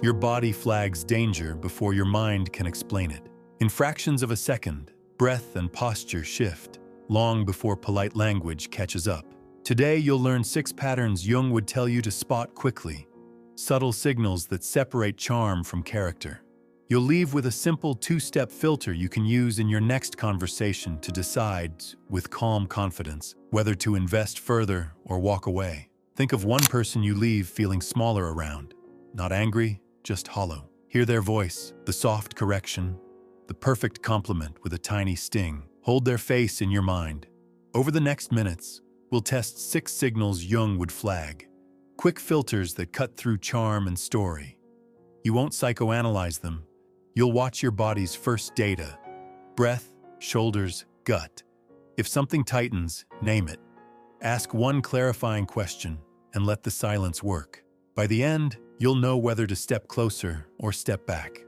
Your body flags danger before your mind can explain it. In fractions of a second, breath and posture shift, long before polite language catches up. Today, you'll learn 6 patterns Jung would tell you to spot quickly, subtle signals that separate charm from character. You'll leave with a simple 2-step filter you can use in your next conversation to decide, with calm confidence, whether to invest further or walk away. Think of one person you leave feeling smaller around. Not angry, just hollow. Hear their voice, the soft correction, the perfect compliment with a tiny sting. Hold their face in your mind. Over the next minutes, we'll test 6 signals Jung would flag. Quick filters that cut through charm and story. You won't psychoanalyze them. You'll watch your body's first data. Breath, shoulders, gut. If something tightens, name it. Ask one clarifying question and let the silence work. By the end, you'll know whether to step closer or step back.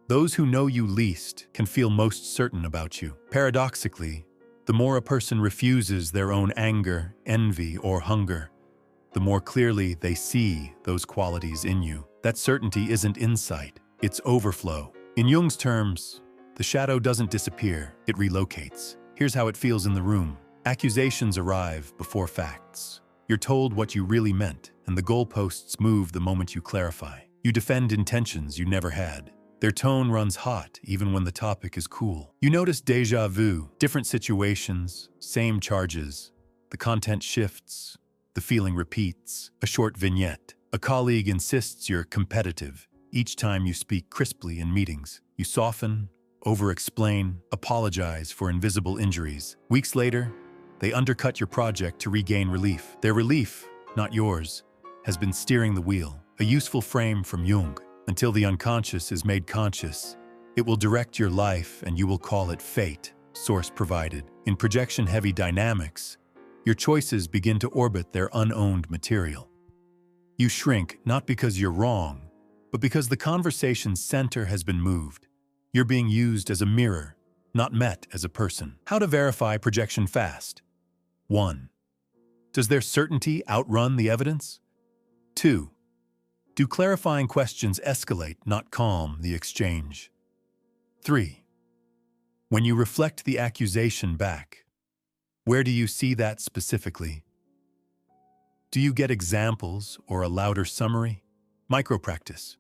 Those who know you least can feel most certain about you. Paradoxically, the more a person refuses their own anger, envy, or hunger, the more clearly they see those qualities in you. That certainty isn't insight, it's overflow. In Jung's terms, the shadow doesn't disappear, it relocates. Here's how it feels in the room. Accusations arrive before facts. You're told what you really meant, and the goalposts move the moment you clarify. You defend intentions you never had. Their tone runs hot even when the topic is cool. You notice déjà vu, different situations, same charges. The content shifts, the feeling repeats. A short vignette. A colleague insists you're competitive. Each time you speak crisply in meetings, you soften, over-explain, apologize for invisible injuries. Weeks later, they undercut your project to regain relief. Their relief, not yours, has been steering the wheel. A useful frame from Jung. Until the unconscious is made conscious, it will direct your life and you will call it fate, source provided. In projection-heavy dynamics, your choices begin to orbit their unowned material. You shrink not because you're wrong, but because the conversation's center has been moved. You're being used as a mirror, not met as a person. How to verify projection fast? 1. Does their certainty outrun the evidence? 2. Do clarifying questions escalate, not calm, the exchange? 3. When you reflect the accusation back, where do you see that specifically? Do you get examples or a louder summary? Micro-practice.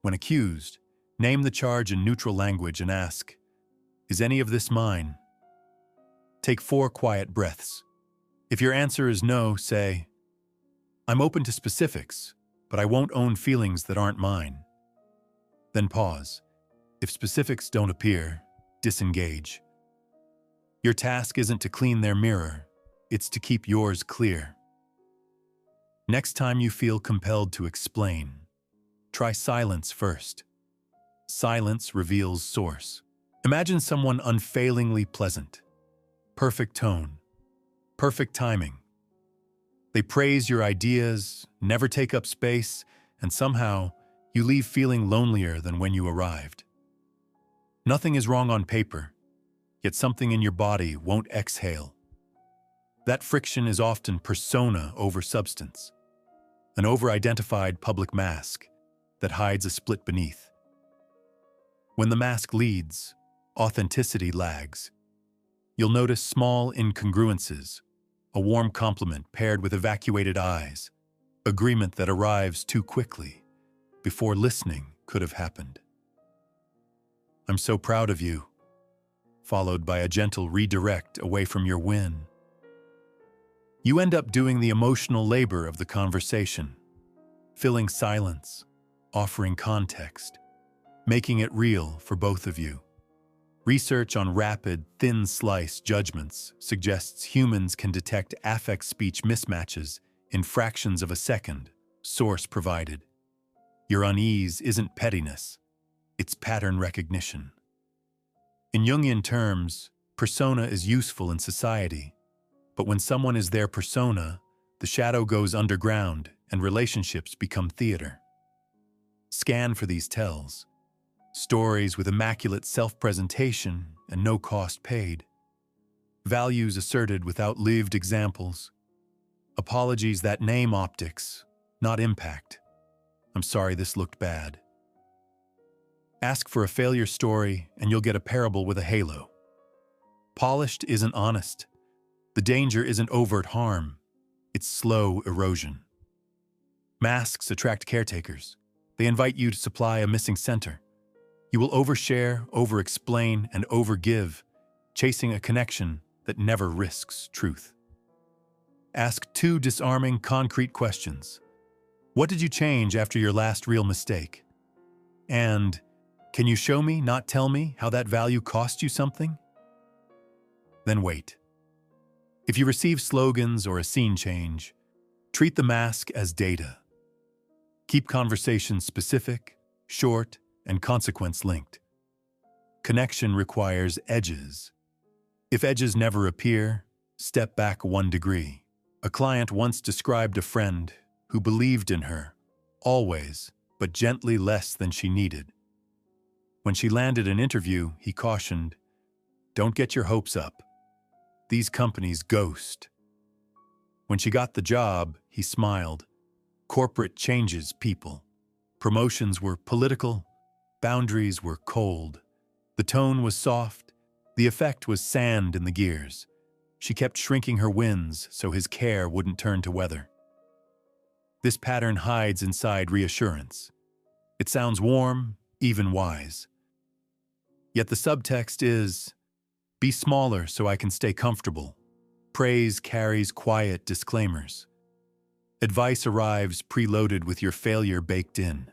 When accused, name the charge in neutral language and ask, "Is any of this mine?" Take 4 quiet breaths. If your answer is no, say, "I'm open to specifics, but I won't own feelings that aren't mine." Then pause. If specifics don't appear, disengage. Your task isn't to clean their mirror, it's to keep yours clear. Next time you feel compelled to explain, try silence first. Silence reveals source. Imagine someone unfailingly pleasant. Perfect tone. Perfect timing. They praise your ideas, never take up space, and somehow you leave feeling lonelier than when you arrived. Nothing is wrong on paper, yet something in your body won't exhale. That friction is often persona over substance, an over-identified public mask that hides a split beneath. When the mask leads, authenticity lags. You'll notice small incongruences, a warm compliment paired with evacuated eyes, agreement that arrives too quickly, before listening could have happened. "I'm so proud of you," followed by a gentle redirect away from your win. You end up doing the emotional labor of the conversation, filling silence, offering context, making it real for both of you. Research on rapid, thin-slice judgments suggests humans can detect affect speech mismatches in fractions of a second, source provided. Your unease isn't pettiness, it's pattern recognition. In Jungian terms, persona is useful in society, but when someone is their persona, the shadow goes underground and relationships become theater. Scan for these tells. Stories with immaculate self-presentation and no cost paid. Values asserted without lived examples. Apologies that name optics, not impact. I'm sorry this looked bad. Ask for a failure story and you'll get a parable with a halo. Polished isn't honest. The danger isn't overt harm. It's slow erosion. Masks attract caretakers. They invite you to supply a missing center. You will overshare, over-explain, and over-give, chasing a connection that never risks truth. Ask 2 disarming, concrete questions. What did you change after your last real mistake? And, can you show me, not tell me, how that value cost you something? Then wait. If you receive slogans or a scene change, treat the mask as data. Keep conversations specific, short, and consequence-linked. Connection requires edges. If edges never appear, step back 1 degree. A client once described a friend who believed in her, always, but gently less than she needed. When she landed an interview, he cautioned, "Don't get your hopes up. These companies ghost." When she got the job, he smiled. Corporate changes people. Promotions were political, boundaries were cold. The tone was soft, the effect was sand in the gears. She kept shrinking her wins so his care wouldn't turn to weather. This pattern hides inside reassurance. It sounds warm, even wise. Yet the subtext is, be smaller so I can stay comfortable. Praise carries quiet disclaimers. Advice arrives preloaded with your failure baked in.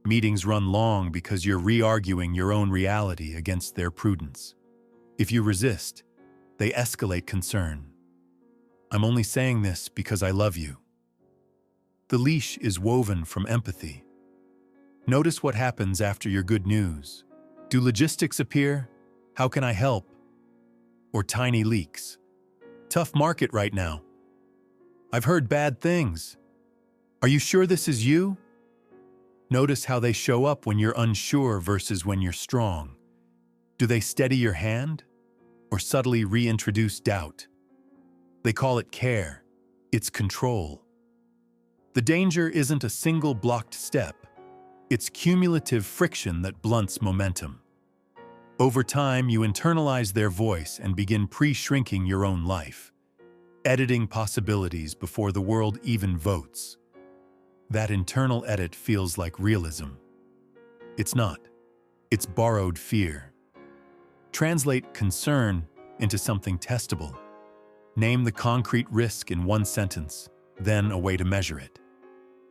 Meetings run long because you're re-arguing your own reality against their prudence. If you resist, they escalate concern. I'm only saying this because I love you. The leash is woven from empathy. Notice what happens after your good news. Do logistics appear? How can I help? Or tiny leaks? Tough market right now. I've heard bad things. Are you sure this is you? Notice how they show up when you're unsure versus when you're strong. Do they steady your hand or subtly reintroduce doubt? They call it care. It's control. The danger isn't a single blocked step. It's cumulative friction that blunts momentum. Over time, you internalize their voice and begin pre-shrinking your own life, editing possibilities before the world even votes. That internal edit feels like realism. It's not. It's borrowed fear. Translate concern into something testable. Name the concrete risk in 1 sentence, then a way to measure it.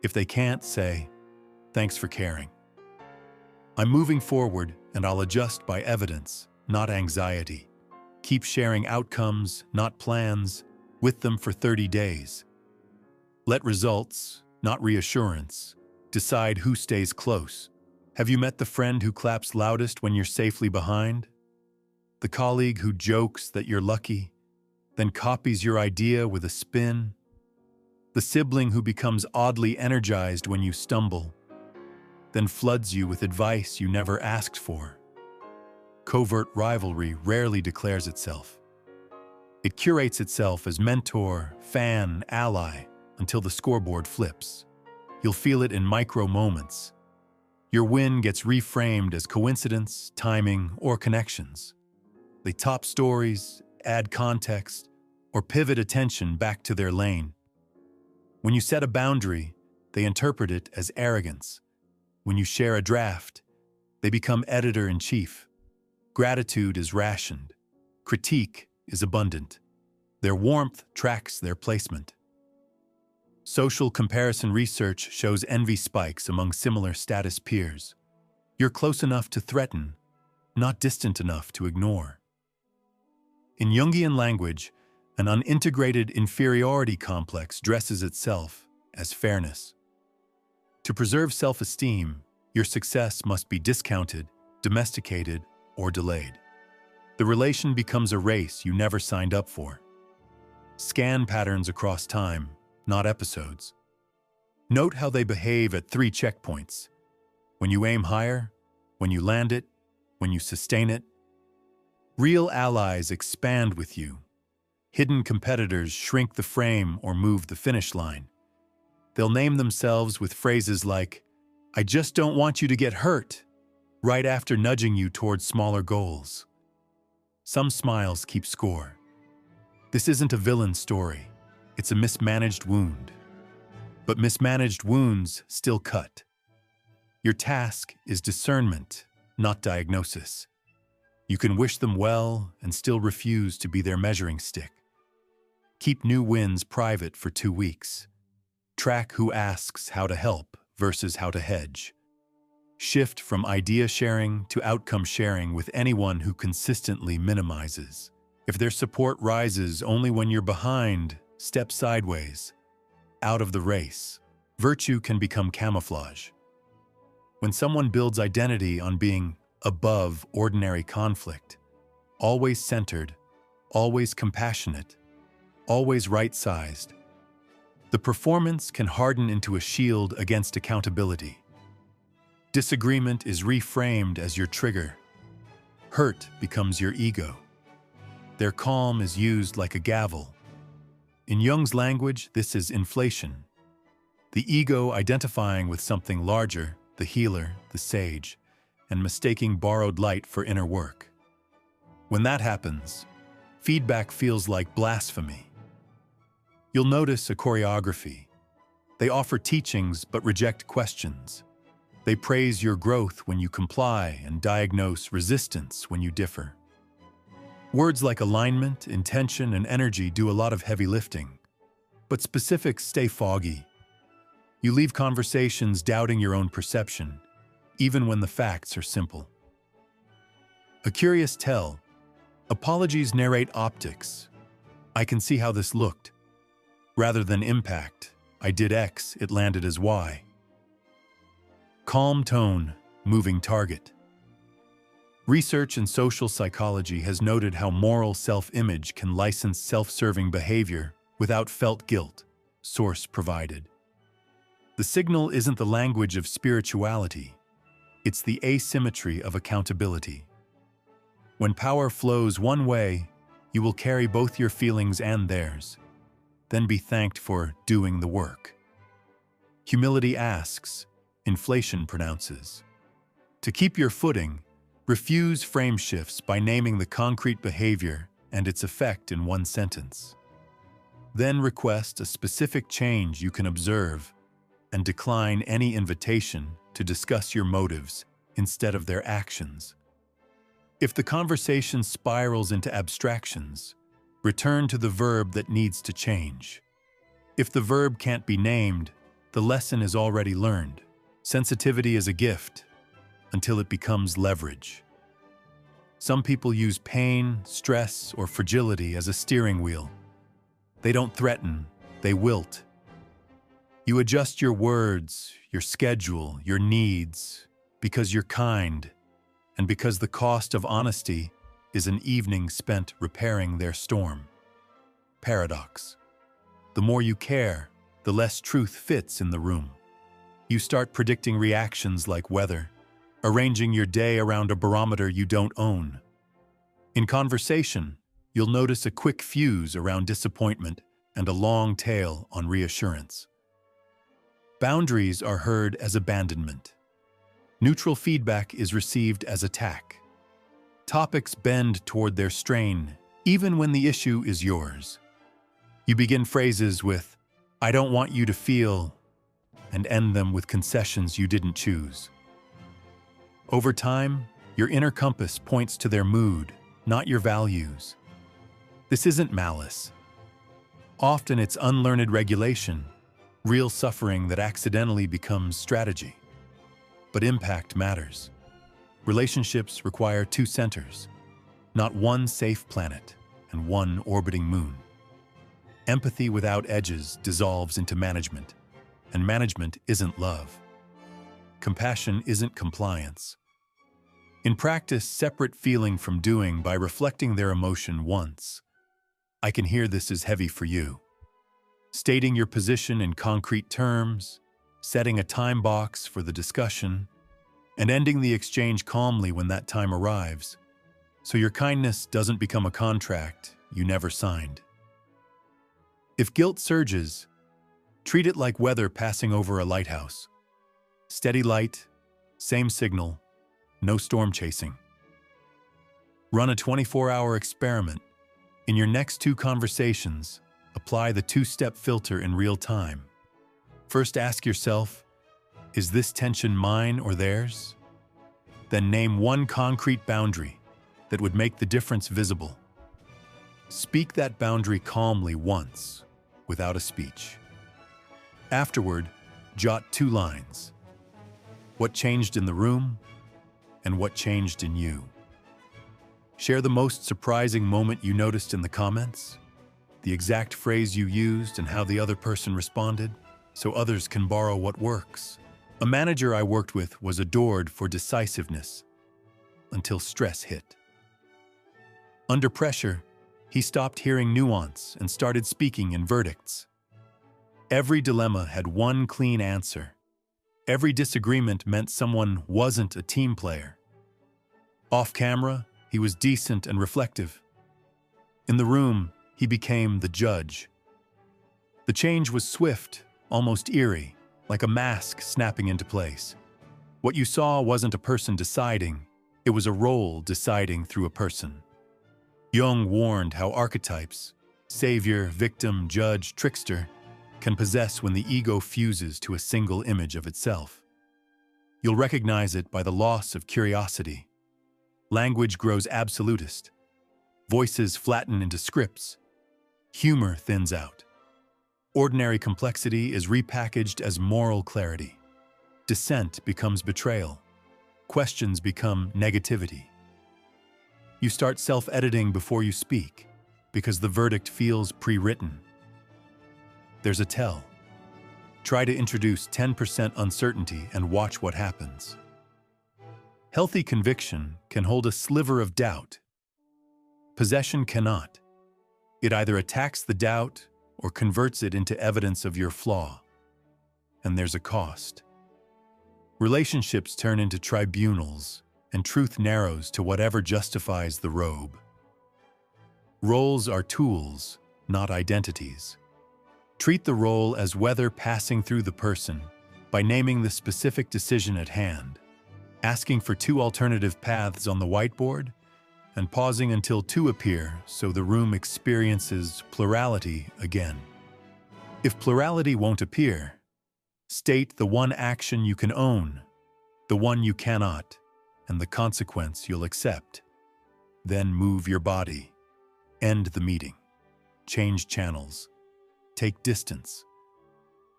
If they can't, say, "Thanks for caring. I'm moving forward and I'll adjust by evidence, not anxiety. Keep sharing outcomes, not plans, with them for 30 days. Let results, not reassurance, decide who stays close. Have you met the friend who claps loudest when you're safely behind? The colleague who jokes that you're lucky, then copies your idea with a spin? The sibling who becomes oddly energized when you stumble, then floods you with advice you never asked for? Covert rivalry rarely declares itself. It curates itself as mentor, fan, ally, until the scoreboard flips. You'll feel it in micro moments. Your win gets reframed as coincidence, timing, or connections. They top stories, add context, or pivot attention back to their lane. When you set a boundary, they interpret it as arrogance. When you share a draft, they become editor-in-chief. Gratitude is rationed. Critique is abundant. Their warmth tracks their placement. Social comparison research shows envy spikes among similar status peers. You're close enough to threaten, not distant enough to ignore. In Jungian language, an unintegrated inferiority complex dresses itself as fairness. To preserve self-esteem, your success must be discounted, domesticated, or delayed. The relation becomes a race you never signed up for. Scan patterns across time, not episodes. Note how they behave at 3 checkpoints. When you aim higher, when you land it, when you sustain it. Real allies expand with you. Hidden competitors shrink the frame or move the finish line. They'll name themselves with phrases like, "I just don't want you to get hurt," right after nudging you towards smaller goals. Some smiles keep score. This isn't a villain story. It's a mismanaged wound. But mismanaged wounds still cut. Your task is discernment, not diagnosis. You can wish them well and still refuse to be their measuring stick. Keep new wins private for 2 weeks. Track who asks how to help versus how to hedge. Shift from idea sharing to outcome sharing with anyone who consistently minimizes. If their support rises only when you're behind, step sideways. Out of the race. Virtue can become camouflage. When someone builds identity on being above ordinary conflict, always centered, always compassionate, always right-sized, the performance can harden into a shield against accountability. Disagreement is reframed as your trigger. Hurt becomes your ego. Their calm is used like a gavel. In Jung's language, this is inflation. The ego identifying with something larger, the healer, the sage, and mistaking borrowed light for inner work. When that happens, feedback feels like blasphemy. You'll notice a choreography. They offer teachings but reject questions. They praise your growth when you comply and diagnose resistance when you differ. Words like alignment, intention, and energy do a lot of heavy lifting, but specifics stay foggy. You leave conversations doubting your own perception, even when the facts are simple. A curious tell. Apologies narrate optics. I can see how this looked. Rather than impact, I did X, it landed as Y. Calm tone, moving target. Research in social psychology has noted how moral self-image can license self-serving behavior without felt guilt, source provided. The signal isn't the language of spirituality, it's the asymmetry of accountability. When power flows one way, you will carry both your feelings and theirs, then be thanked for doing the work. Humility asks, inflation pronounces. To keep your footing, refuse frame shifts by naming the concrete behavior and its effect in one sentence. Then request a specific change you can observe and decline any invitation to discuss your motives instead of their actions. If the conversation spirals into abstractions, return to the verb that needs to change. If the verb can't be named, the lesson is already learned. Sensitivity is a gift until it becomes leverage. Some people use pain, stress, or fragility as a steering wheel. They don't threaten, they wilt. You adjust your words, your schedule, your needs, because you're kind, and because the cost of honesty is an evening spent repairing their storm. Paradox. The more you care, the less truth fits in the room. You start predicting reactions like weather, arranging your day around a barometer you don't own. In conversation, you'll notice a quick fuse around disappointment and a long tail on reassurance. Boundaries are heard as abandonment. Neutral feedback is received as attack. Topics bend toward their strain, even when the issue is yours. You begin phrases with, "I don't want you to feel," and end them with concessions you didn't choose. Over time, your inner compass points to their mood, not your values. This isn't malice. Often it's unlearned regulation, real suffering that accidentally becomes strategy. But impact matters. Relationships require 2 centers, not one safe planet and one orbiting moon. Empathy without edges dissolves into management, and management isn't love. Compassion isn't compliance. In practice, separate feeling from doing by reflecting their emotion once. I can hear this is heavy for you. Stating your position in concrete terms, setting a time box for the discussion, and ending the exchange calmly when that time arrives, so your kindness doesn't become a contract you never signed. If guilt surges, Treat it like weather passing over a lighthouse. Steady light, same signal, no storm chasing. Run a 24-hour experiment. In your next 2 conversations, apply the 2-step filter in real time. First, ask yourself, is this tension mine or theirs? Then name one concrete boundary that would make the difference visible. Speak that boundary calmly once, without a speech. Afterward, jot 2 lines. What changed in the room, and what changed in you? Share the most surprising moment you noticed in the comments, the exact phrase you used and how the other person responded, so others can borrow what works. A manager I worked with was adored for decisiveness until stress hit. Under pressure, he stopped hearing nuance and started speaking in verdicts. Every dilemma had one clean answer. Every disagreement meant someone wasn't a team player. Off camera, he was decent and reflective. In the room, he became the judge. The change was swift, almost eerie, like a mask snapping into place. What you saw wasn't a person deciding, it was a role deciding through a person. Jung warned how archetypes, savior, victim, judge, trickster, can possess when the ego fuses to a single image of itself. You'll recognize it by the loss of curiosity. Language grows absolutist. Voices flatten into scripts. Humor thins out. Ordinary complexity is repackaged as moral clarity. Dissent becomes betrayal. Questions become negativity. You start self-editing before you speak, because the verdict feels pre-written. There's a tell. Try to introduce 10% uncertainty and watch what happens. Healthy conviction can hold a sliver of doubt. Possession cannot. It either attacks the doubt or converts it into evidence of your flaw. And there's a cost. Relationships turn into tribunals, and truth narrows to whatever justifies the robe. Roles are tools, not identities. Treat the role as weather passing through the person by naming the specific decision at hand, asking for 2 alternative paths on the whiteboard, and pausing until 2 appear so the room experiences plurality again. If plurality won't appear, state the one action you can own, the one you cannot, and the consequence you'll accept. Then move your body. End the meeting. Change channels. Take distance.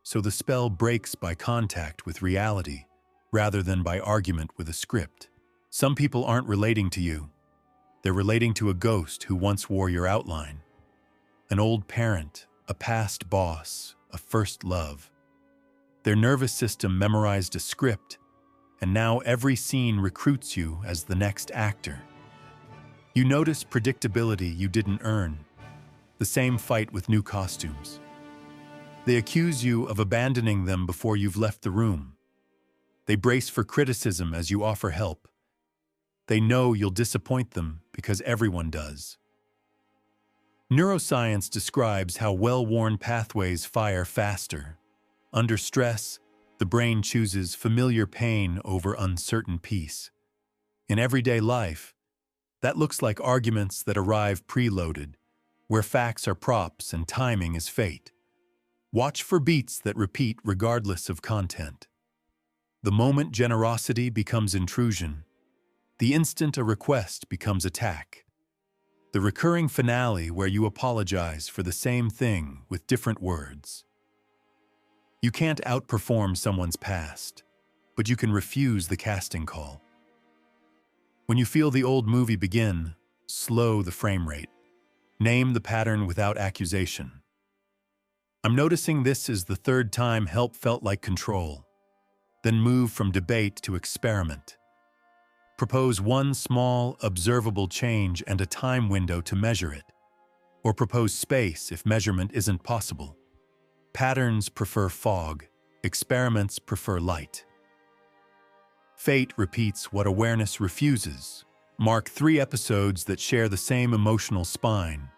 So the spell breaks by contact with reality rather than by argument with a script. Some people aren't relating to you. They're relating to a ghost who once wore your outline. An old parent, a past boss, a first love. Their nervous system memorized a script, and now every scene recruits you as the next actor. You notice predictability you didn't earn. The same fight with new costumes. They accuse you of abandoning them before you've left the room. They brace for criticism as you offer help. They know you'll disappoint them because everyone does. Neuroscience describes how well-worn pathways fire faster. Under stress, the brain chooses familiar pain over uncertain peace. In everyday life, that looks like arguments that arrive preloaded, where facts are props and timing is fate. Watch for beats that repeat regardless of content. The moment generosity becomes intrusion, the instant a request becomes attack. The recurring finale where you apologize for the same thing with different words. You can't outperform someone's past, but you can refuse the casting call. When you feel the old movie begin, slow the frame rate. Name the pattern without accusation. I'm noticing this is the 3rd time help felt like control. Then move from debate to experiment. Propose one small, observable change and a time window to measure it. Or propose space if measurement isn't possible. Patterns prefer fog. Experiments prefer light. Fate repeats what awareness refuses. Mark 3 episodes that share the same emotional spine.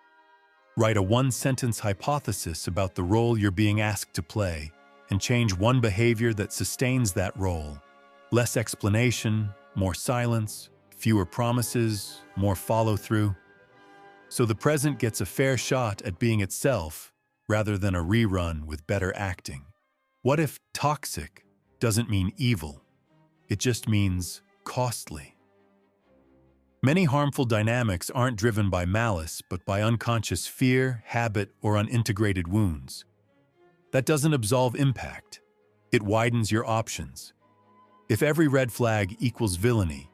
Write a one-sentence hypothesis about the role you're being asked to play and change one behavior that sustains that role. Less explanation, more silence, fewer promises, more follow-through. So the present gets a fair shot at being itself rather than a rerun with better acting. What if toxic doesn't mean evil? It just means costly. Many harmful dynamics aren't driven by malice, but by unconscious fear, habit, or unintegrated wounds. That doesn't absolve impact. It widens your options. If every red flag equals villainy,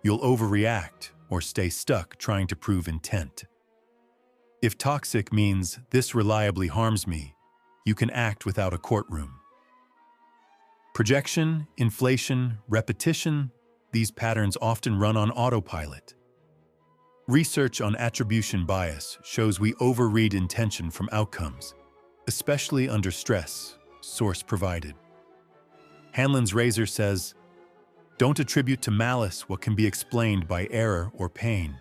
you'll overreact or stay stuck trying to prove intent. If toxic means this reliably harms me, you can act without a courtroom. Projection, inflation, repetition, these patterns often run on autopilot. Research on attribution bias shows we overread intention from outcomes, especially under stress, source provided. Hanlon's razor says, "Don't attribute to malice what can be explained by error or pain.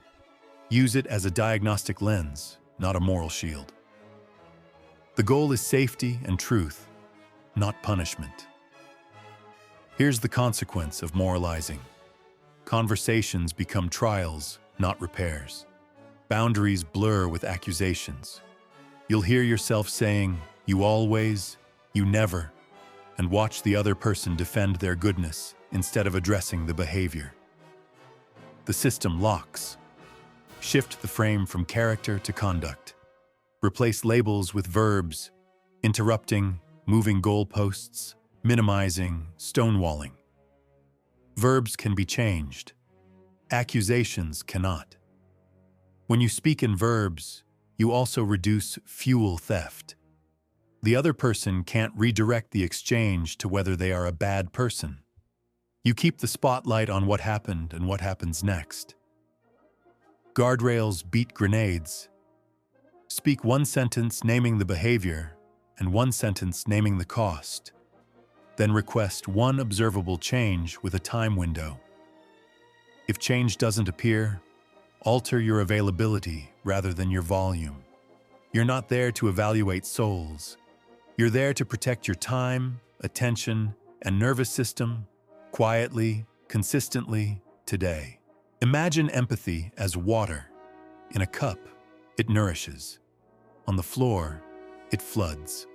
Use it as a diagnostic lens, not a moral shield." The goal is safety and truth, not punishment. Here's the consequence of moralizing. Conversations become trials, not repairs. Boundaries blur with accusations. You'll hear yourself saying, "You always," "You never," and watch the other person defend their goodness instead of addressing the behavior. The system locks. Shift the frame from character to conduct. Replace labels with verbs, interrupting, moving goalposts, minimizing, stonewalling. Verbs can be changed. Accusations cannot. When you speak in verbs, you also reduce fuel theft. The other person can't redirect the exchange to whether they are a bad person. You keep the spotlight on what happened and what happens next. Guardrails beat grenades. Speak one sentence naming the behavior and one sentence naming the cost. Then request one observable change with a time window. If change doesn't appear, alter your availability rather than your volume. You're not there to evaluate souls. You're there to protect your time, attention, and nervous system quietly, consistently, today. Imagine empathy as water. In a cup, it nourishes. On the floor, it floods.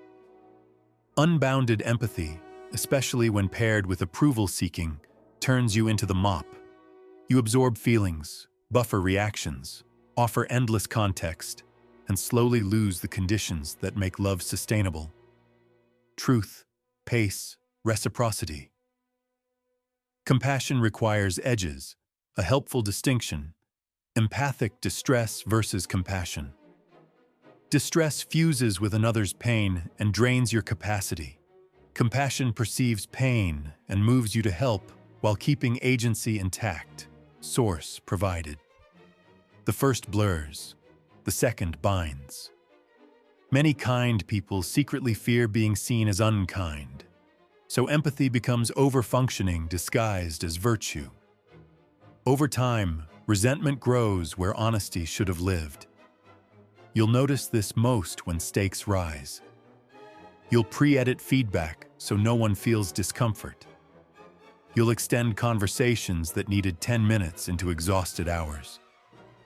Unbounded empathy, especially when paired with approval-seeking, turns you into the mop. You absorb feelings, buffer reactions, offer endless context, and slowly lose the conditions that make love sustainable. Truth, pace, reciprocity. Compassion requires edges, a helpful distinction. Empathic distress versus compassion. Distress fuses with another's pain and drains your capacity. Compassion perceives pain and moves you to help while keeping agency intact, source provided. The first blurs, the second binds. Many kind people secretly fear being seen as unkind, so empathy becomes over-functioning disguised as virtue. Over time, resentment grows where honesty should have lived. You'll notice this most when stakes rise. You'll pre-edit feedback so no one feels discomfort. You'll extend conversations that needed 10 minutes into exhausted hours.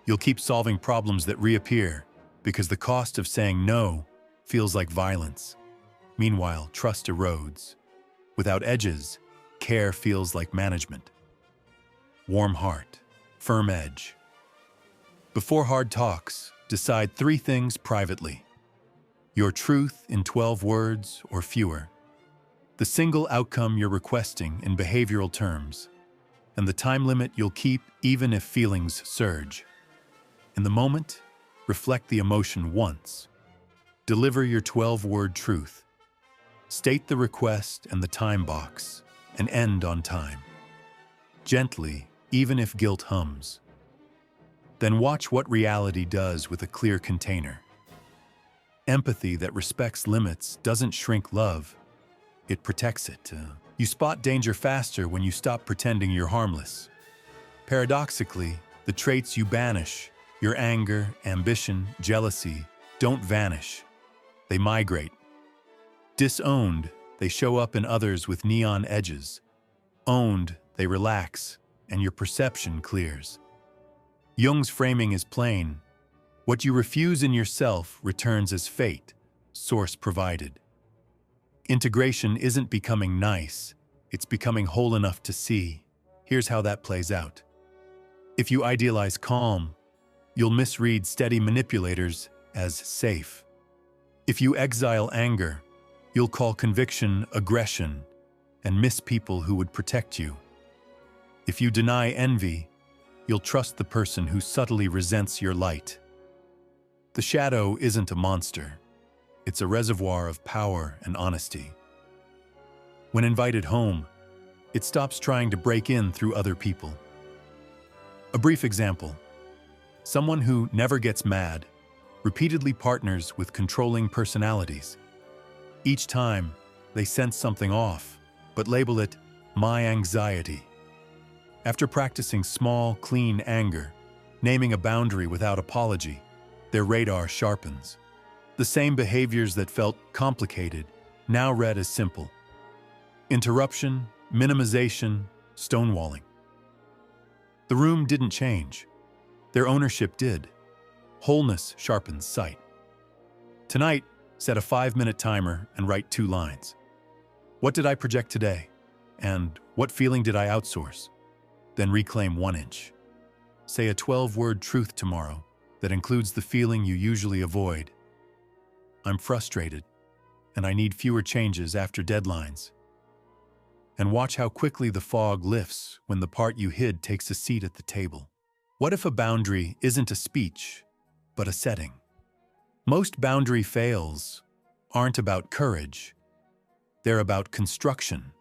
You'll keep solving problems that reappear because the cost of saying no feels like violence. Meanwhile, trust erodes. Without edges, care feels like management. Warm heart, firm edge. Before hard talks, decide 3 things privately. Your truth in 12 words or fewer. The single outcome you're requesting in behavioral terms, and the time limit you'll keep even if feelings surge. In the moment, reflect the emotion once. Deliver your 12-word truth. State the request and the time box, and end on time. Gently, even if guilt hums. Then watch what reality does with a clear container. Empathy that respects limits doesn't shrink love, it protects it. You spot danger faster when you stop pretending you're harmless. Paradoxically, the traits you banish, your anger, ambition, jealousy, don't vanish. They migrate. Disowned, they show up in others with neon edges. Owned, they relax, and your perception clears. Jung's framing is plain. What you refuse in yourself returns as fate, source provided. Integration isn't becoming nice, it's becoming whole enough to see. Here's how that plays out. If you idealize calm, you'll misread steady manipulators as safe. If you exile anger, you'll call conviction aggression and miss people who would protect you. If you deny envy, you'll trust the person who subtly resents your light. The shadow isn't a monster. It's a reservoir of power and honesty. When invited home, it stops trying to break in through other people. A brief example. Someone who never gets mad repeatedly partners with controlling personalities. Each time, they sense something off, but label it my anxiety. After practicing small, clean anger, naming a boundary without apology, their radar sharpens. The same behaviors that felt complicated now read as simple. Interruption, minimization, stonewalling. The room didn't change. Their ownership did. Wholeness sharpens sight. Tonight, set a 5-minute timer and write 2 lines. What did I project today? And what feeling did I outsource? Then reclaim 1 inch. Say a 12-word truth tomorrow that includes the feeling you usually avoid. I'm frustrated, and I need fewer changes after deadlines. And watch how quickly the fog lifts when the part you hid takes a seat at the table. What if a boundary isn't a speech, but a setting? Most boundary fails aren't about courage. They're about construction.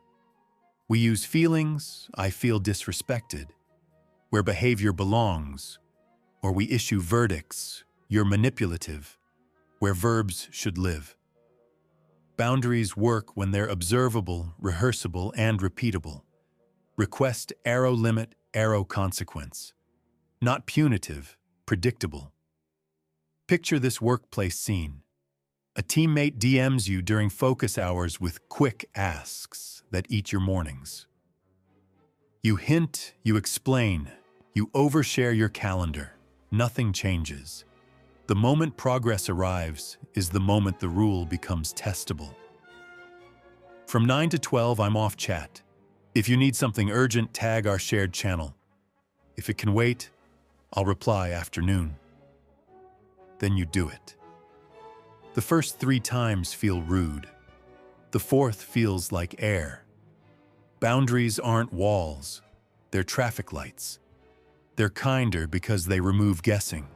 We use feelings, I feel disrespected, where behavior belongs, or we issue verdicts, you're manipulative, where verbs should live. Boundaries work when they're observable, rehearsable, and repeatable. Request arrow limit, arrow consequence. Not punitive, predictable. Picture this workplace scene. A teammate DMs you during focus hours with quick asks that eat your mornings. You hint, you explain, you overshare your calendar. Nothing changes. The moment progress arrives is the moment the rule becomes testable. From 9 to 12, I'm off chat. If you need something urgent, tag our shared channel. If it can wait, I'll reply afternoon. Then you do it. The first 3 times feel rude. The 4th feels like air. Boundaries aren't walls. They're traffic lights. They're kinder because they remove guessing.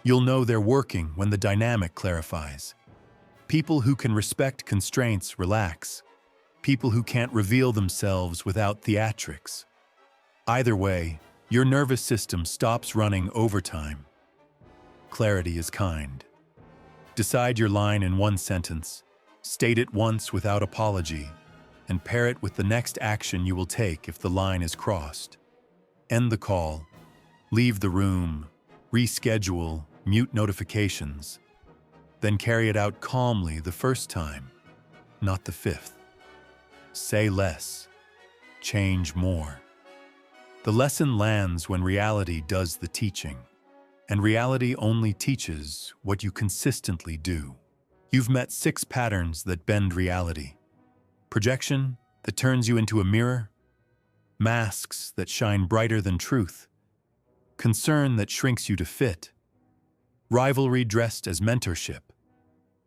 You'll know they're working when the dynamic clarifies. People who can respect constraints relax. People who can't reveal themselves without theatrics. Either way, your nervous system stops running overtime. Clarity is kind. Decide your line in 1 sentence, state it once without apology, and pair it with the next action you will take if the line is crossed. End the call, leave the room, reschedule, mute notifications, then carry it out calmly the first time, not the 5th. Say less, change more. The lesson lands when reality does the teaching, and reality only teaches what you consistently do. You've met 6 patterns that bend reality. Projection that turns you into a mirror, masks that shine brighter than truth, concern that shrinks you to fit, rivalry dressed as mentorship,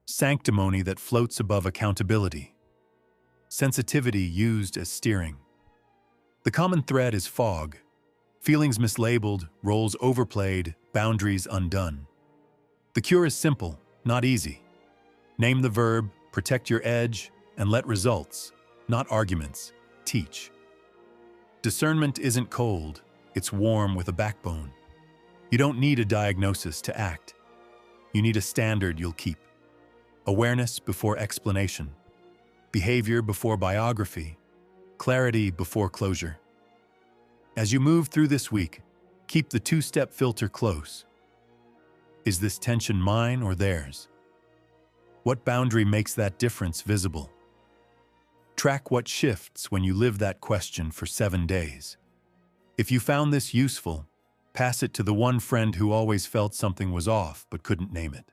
sanctimony that floats above accountability, sensitivity used as steering. The common thread is fog, feelings mislabeled, roles overplayed, boundaries undone. The cure is simple, not easy. Name the verb, protect your edge, and let results, not arguments, teach. Discernment isn't cold, it's warm with a backbone. You don't need a diagnosis to act. You need a standard you'll keep. Awareness before explanation. Behavior before biography. Clarity before closure. As you move through this week, keep the 2-step filter close. Is this tension mine or theirs? What boundary makes that difference visible? Track what shifts when you live that question for 7 days. If you found this useful, pass it to the one friend who always felt something was off but couldn't name it.